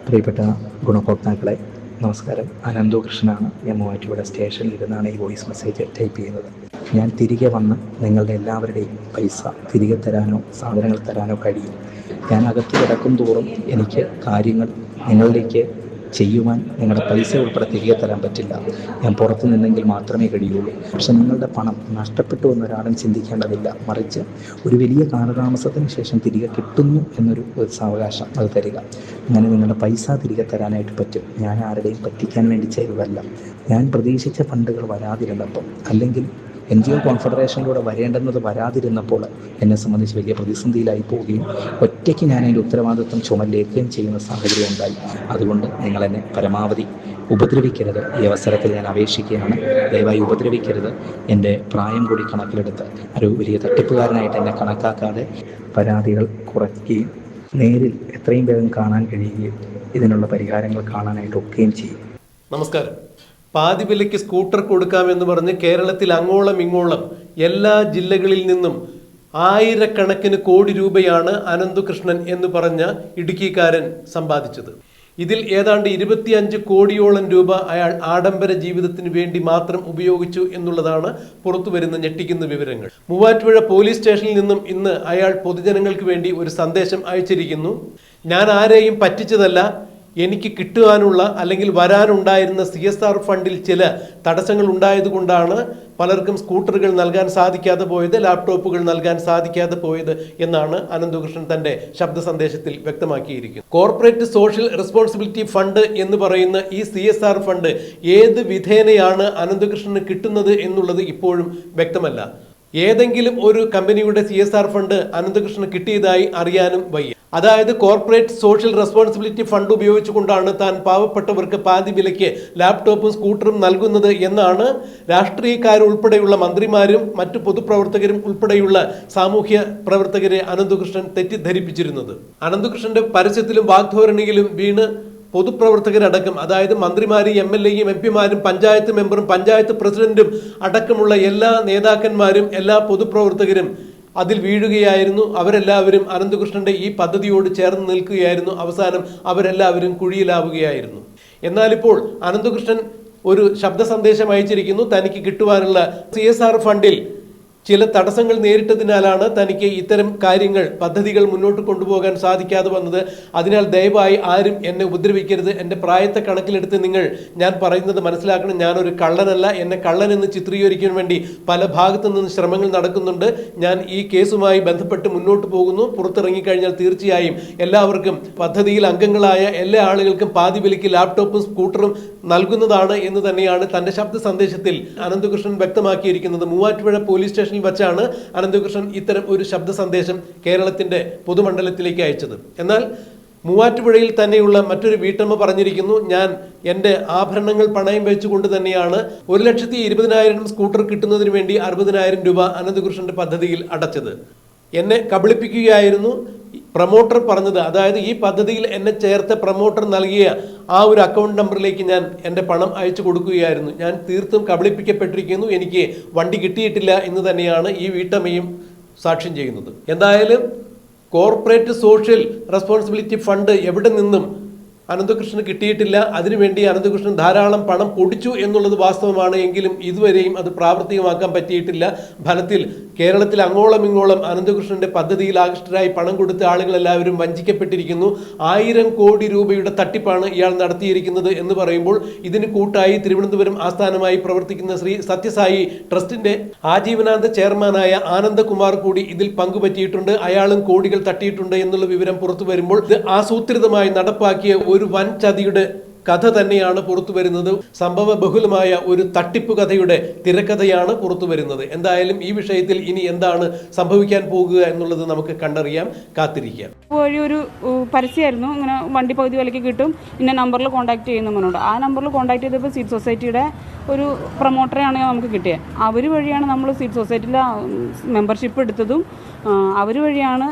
പ്രിയപ്പെട്ട ഗുണഭോക്താക്കളെ നമസ്കാരം. അനന്തു കൃഷ്ണനാണ്. ഞാൻ മൂവാറ്റുപുഴ സ്റ്റേഷനിൽ ഇരുന്നാണ് ഈ വോയിസ് മെസ്സേജ് ടൈപ്പ് ചെയ്യുന്നത്. ഞാൻ തിരികെ വന്ന് നിങ്ങളുടെ എല്ലാവരുടെയും പൈസ തിരികെ തരാനോ സാധനങ്ങൾ തരാനോ കഴിയും. ഞാൻ അകത്ത് കിടക്കും തോറും എനിക്ക് കാര്യങ്ങൾ നിങ്ങളിലേക്ക് ചെയ്യുവാൻ നിങ്ങളുടെ പൈസ ഉൾപ്പെടെ തിരികെ തരാൻ പറ്റില്ല. ഞാൻ പുറത്തു നിന്നെങ്കിൽ മാത്രമേ കഴിയുള്ളൂ. പക്ഷെ നിങ്ങളുടെ പണം നഷ്ടപ്പെട്ടു എന്നൊരാളും ചിന്തിക്കേണ്ടതില്ല. മറിച്ച് ഒരു വലിയ കാലതാമസത്തിന് ശേഷം തിരികെ കിട്ടുന്നു എന്നൊരു സാവകാശം അത് തരിക. അങ്ങനെ നിങ്ങളുടെ പൈസ തിരികെ തരാനായിട്ട് പറ്റും. ഞാൻ ആരുടെയും പറ്റിക്കാൻ വേണ്ടി ചെയ്തതല്ല. ഞാൻ പ്രതീക്ഷിച്ച ഫണ്ടുകൾ വരാതിരുന്നപ്പോൾ, അല്ലെങ്കിൽ NGO കോൺഫെഡറേഷനിലൂടെ വരേണ്ടുന്നത് വരാതിരുന്നപ്പോൾ എന്നെ സംബന്ധിച്ച് വലിയ പ്രതിസന്ധിയിലായി പോവുകയും ഒറ്റയ്ക്ക് ഞാൻ അതിൻ്റെ ഉത്തരവാദിത്വം ചുമലേൽക്കുകയും ചെയ്യുന്ന സാഹചര്യം ഉണ്ടായി. അതുകൊണ്ട് നിങ്ങളെന്നെ പരമാവധി ഉപദ്രവിക്കരുത്. ഈ അവസരത്തിൽ ഞാൻ അപേക്ഷിക്കുകയാണ്. ദയവായി ഉപദ്രവിക്കരുത്. എൻ്റെ പ്രായം കൂടി കണക്കിലെടുത്ത് ഒരു വലിയ തട്ടിപ്പുകാരനായിട്ട് എന്നെ കണക്കാക്കാതെ പരാതികൾ കുറയ്ക്കുകയും നേരിൽ എത്രയും വേഗം കാണാൻ കഴിയുകയും ഇതിനുള്ള പരിഹാരങ്ങൾ കാണാനായിട്ടൊക്കെയും ചെയ്യും. നമസ്കാരം. പാതി വിലയ്ക്ക് സ്കൂട്ടർ കൊടുക്കാമെന്ന് പറഞ്ഞ് കേരളത്തിൽ അങ്ങോളം ഇങ്ങോളം എല്ലാ ജില്ലകളിൽ നിന്നും ആയിരക്കണക്കിന് കോടി രൂപയാണ് അനന്തുകൃഷ്ണൻ എന്ന് പറഞ്ഞ ഇടുക്കിക്കാരൻ സമ്പാദിച്ചത്. ഇതിൽ ഏതാണ്ട് 25 കോടിയോളം രൂപ അയാൾ ആഡംബര ജീവിതത്തിന് വേണ്ടി മാത്രം ഉപയോഗിച്ചു എന്നുള്ളതാണ് പുറത്തു വരുന്ന ഞെട്ടിക്കുന്ന വിവരങ്ങൾ. മൂവാറ്റുപുഴ പോലീസ് സ്റ്റേഷനിൽ നിന്നും ഇന്ന് അയാൾ പൊതുജനങ്ങൾക്ക് വേണ്ടി ഒരു സന്ദേശം അയച്ചിരിക്കുന്നു. ഞാൻ ആരെയും പറ്റിച്ചതല്ല. എനിക്ക് കിട്ടുവാനുള്ള അല്ലെങ്കിൽ വരാനുണ്ടായിരുന്ന CSR ഫണ്ടിൽ ചില തടസ്സങ്ങൾ ഉണ്ടായതുകൊണ്ടാണ് പലർക്കും സ്കൂട്ടറുകൾ നൽകാൻ സാധിക്കാതെ പോയത്, ലാപ്ടോപ്പുകൾ നൽകാൻ സാധിക്കാതെ പോയത് എന്നാണ് അനന്തുകൃഷ്ണൻ തന്റെ ശബ്ദ സന്ദേശത്തിൽ വ്യക്തമാക്കിയിരിക്കുന്നത്. കോർപ്പറേറ്റ് സോഷ്യൽ റെസ്പോൺസിബിലിറ്റി ഫണ്ട് എന്ന് പറയുന്ന ഈ CSR ഫണ്ട് ഏത് വിധേനയാണ് അനന്തുകൃഷ്ണന് കിട്ടുന്നത് എന്നുള്ളത് ഇപ്പോഴും വ്യക്തമല്ല. ഏതെങ്കിലും ഒരു കമ്പനിയുടെ CSR ഫണ്ട് അനന്തകൃഷ്ണന് കിട്ടിയതായി അറിയാനും വയ്യ. അതായത് കോർപ്പറേറ്റ് സോഷ്യൽ റെസ്പോൺസിബിലിറ്റി ഫണ്ട് ഉപയോഗിച്ചുകൊണ്ടാണ് താൻ പാവപ്പെട്ടവർക്ക് പാതി വിലയ്ക്ക് ലാപ്ടോപ്പും സ്കൂട്ടറും നൽകുന്നത് എന്നാണ് രാഷ്ട്രീയക്കാരുൾപ്പെടെയുള്ള മന്ത്രിമാരും മറ്റു പൊതുപ്രവർത്തകരും ഉൾപ്പെടെയുള്ള സാമൂഹ്യ പ്രവർത്തകരെ അനന്തകൃഷ്ണൻ തെറ്റിദ്ധരിപ്പിച്ചിരുന്നത്. അനന്തകൃഷ്ണന്റെ പരസ്യത്തിലും വാഗ്ധോരണിയിലും വീണ് പൊതുപ്രവർത്തകരടക്കം, അതായത് മന്ത്രിമാരും MLAയും MP മാരും പഞ്ചായത്ത് മെമ്പറും പഞ്ചായത്ത് പ്രസിഡന്റും അടക്കമുള്ള എല്ലാ നേതാക്കന്മാരും എല്ലാ പൊതുപ്രവർത്തകരും അതിൽ വീഴുകയായിരുന്നു. അവരെല്ലാവരും അനന്തകൃഷ്ണന്റെ ഈ പദ്ധതിയോട് ചേർന്ന് നിൽക്കുകയായിരുന്നു. അവസാനം അവരെല്ലാവരും കുഴിയിലാവുകയായിരുന്നു. എന്നാലിപ്പോൾ അനന്തകൃഷ്ണൻ ഒരു ശബ്ദ സന്ദേശം അയച്ചിരിക്കുന്നു. തനിക്ക് കിട്ടുവാനുള്ള CSR ഫണ്ടിൽ ചില തടസ്സങ്ങൾ നേരിട്ടതിനാലാണ് തനിക്ക് ഇത്തരം കാര്യങ്ങൾ പദ്ധതികൾ മുന്നോട്ട് കൊണ്ടുപോകാൻ സാധിക്കാതെ വന്നത്. അതിനാൽ ദയവായി ആരും എന്നെ ഉപദ്രവിക്കരുത്. എൻ്റെ പ്രായത്തെ കണക്കിലെടുത്ത് ഞാൻ പറയുന്നത് മനസ്സിലാക്കണം. ഞാനൊരു കള്ളനല്ല. എന്നെ കള്ളനെന്ന് ചിത്രീകരിക്കാൻ വേണ്ടി പല ഭാഗത്തു നിന്ന് ശ്രമങ്ങൾ നടക്കുന്നുണ്ട്. ഞാൻ ഈ കേസുമായി ബന്ധപ്പെട്ട് മുന്നോട്ട് പോകുന്നു. പുറത്തിറങ്ങിക്കഴിഞ്ഞാൽ തീർച്ചയായും എല്ലാവർക്കും പദ്ധതിയിൽ അംഗങ്ങളായ എല്ലാ ആളുകൾക്കും പാതി വിലയ്ക്ക് ലാപ്ടോപ്പും സ്കൂട്ടറും നൽകുന്നതാണ് എന്ന് തന്നെയാണ് തന്റെ ശബ്ദ സന്ദേശത്തിൽ അനന്തകൃഷ്ണൻ വ്യക്തമാക്കിയിരിക്കുന്നത്. മൂവാറ്റുപുഴ പോലീസ് സ്റ്റേഷൻ വച്ചാണ് അനന്തകൃഷ്ണൻ ഇത്തരം ഒരു ശബ്ദ സന്ദേശം കേരളത്തിന്റെ പൊതുമണ്ഡലത്തിലേക്ക് അയച്ചത്. എന്നാൽ മൂവാറ്റുപുഴയിൽ തന്നെയുള്ള മറ്റൊരു വീട്ടമ്മ പറഞ്ഞിരിക്കുന്നു, ഞാൻ എൻ്റെ ആഭരണങ്ങൾ പണയം വെച്ചുകൊണ്ട് തന്നെയാണ് 1,20,000 സ്കൂട്ടർ കിട്ടുന്നതിന് വേണ്ടി 60,000 രൂപ അനന്തകൃഷ്ണന്റെ പദ്ധതിയിൽ അടച്ചത്. എന്നെ കബളിപ്പിക്കുകയായിരുന്നു പ്രൊമോട്ടർ പറഞ്ഞത്. അതായത് ഈ പദ്ധതിയിൽ എന്നെ ചേർത്ത പ്രൊമോട്ടർ നൽകിയ ആ ഒരു അക്കൗണ്ട് നമ്പറിലേക്ക് ഞാൻ എൻ്റെ പണം അയച്ചു കൊടുക്കുകയായിരുന്നു. ഞാൻ തീർത്തും കബളിപ്പിക്കപ്പെട്ടിരിക്കുന്നു. എനിക്ക് വണ്ടി കിട്ടിയിട്ടില്ല എന്ന് തന്നെയാണ് ഈ വീട്ടമ്മയും സാക്ഷ്യം ചെയ്യുന്നത്. എന്തായാലും കോർപ്പറേറ്റ് സോഷ്യൽ റെസ്പോൺസിബിലിറ്റി ഫണ്ട് എവിടെ നിന്നും അനന്തകൃഷ്ണന് കിട്ടിയിട്ടില്ല. അതിനുവേണ്ടി അനന്തകൃഷ്ണൻ ധാരാളം പണം പൊടിച്ചു എന്നുള്ളത് വാസ്തവമാണ്. എങ്കിലും ഇതുവരെയും അത് പ്രാവർത്തികമാക്കാൻ പറ്റിയിട്ടില്ല. ഫലത്തിൽ കേരളത്തിൽ അങ്ങോളം ഇങ്ങോളം അനന്തകൃഷ്ണന്റെ പദ്ധതിയിൽ ആകൃഷ്ടരായി പണം കൊടുത്ത ആളുകളെല്ലാവരും വഞ്ചിക്കപ്പെട്ടിരിക്കുന്നു. 1000 കോടി രൂപയുടെ തട്ടിപ്പാണ് ഇയാൾ നടത്തിയിരിക്കുന്നത് എന്ന് പറയുമ്പോൾ ഇതിന് കൂട്ടായി തിരുവനന്തപുരം ആസ്ഥാനമായി പ്രവർത്തിക്കുന്ന ശ്രീ സത്യസായി ട്രസ്റ്റിന്റെ ആജീവനാന്ത ചെയർമാനായ ആനന്ദകുമാർ കൂടി ഇതിൽ പങ്കുപറ്റിയിട്ടുണ്ട്. അയാളും കോടികൾ തട്ടിയിട്ടുണ്ട് എന്നുള്ള വിവരം പുറത്തു വരുമ്പോൾ ഇത് ആസൂത്രിതമായി നടപ്പാക്കിയ ഒരു വൻ ചതിയുടെ കഥ തന്നെയാണ് പുറത്തു വരുന്നത്. സംഭവ ബഹുലമായ ഒരു തട്ടിപ്പ് കഥയുടെ തിരക്കഥയാണ് പുറത്തു വരുന്നത്. എന്തായാലും ഈ വിഷയത്തിൽ ഇനി എന്താണ് സംഭവിക്കാൻ പോകുക എന്നുള്ളത് നമുക്ക് കണ്ടറിയാം, കാത്തിരിക്കാം. ഒരു പരസ്യമായിരുന്നു, ഇങ്ങനെ വണ്ടി പകുതി വിലയ്ക്ക് കിട്ടും, ഇന്ന നമ്പറിൽ കോൺടാക്ട് ചെയ്യുന്നുണ്ട്. ആ നമ്പറിൽ കോൺടാക്ട് ചെയ്തപ്പോൾ സീഡ് സൊസൈറ്റിയുടെ ഒരു പ്രൊമോട്ടറെയാണ് നമുക്ക് കിട്ടിയത്. അവർ വഴിയാണ് നമ്മൾ സീഡ് സൊസൈറ്റിയിലെ മെമ്പർഷിപ്പ് എടുത്തതും. അവർ വഴിയാണ്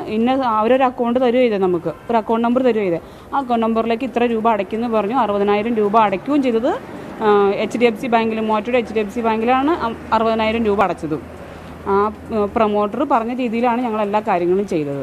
അവരൊരു അക്കൗണ്ട് തരുക ചെയ്തത്, നമുക്ക് ഒരു അക്കൗണ്ട് നമ്പർ തരുക ചെയ്തത്. ആ അക്കൗണ്ട് നമ്പറിലേക്ക് ഇത്ര രൂപ അടയ്ക്കുമെന്ന് പറഞ്ഞു. 60,000 രൂപ അടയ്ക്കുകയും ചെയ്തത് HDFC ബാങ്കിൽ, മൂവാറ്റുപുഴ HDFC ബാങ്കിലാണ് 60,000 രൂപ അടച്ചതും. ആ പ്രൊമോട്ടർ പറഞ്ഞ രീതിയിലാണ് ഞങ്ങൾ എല്ലാ കാര്യങ്ങളും ചെയ്തത്.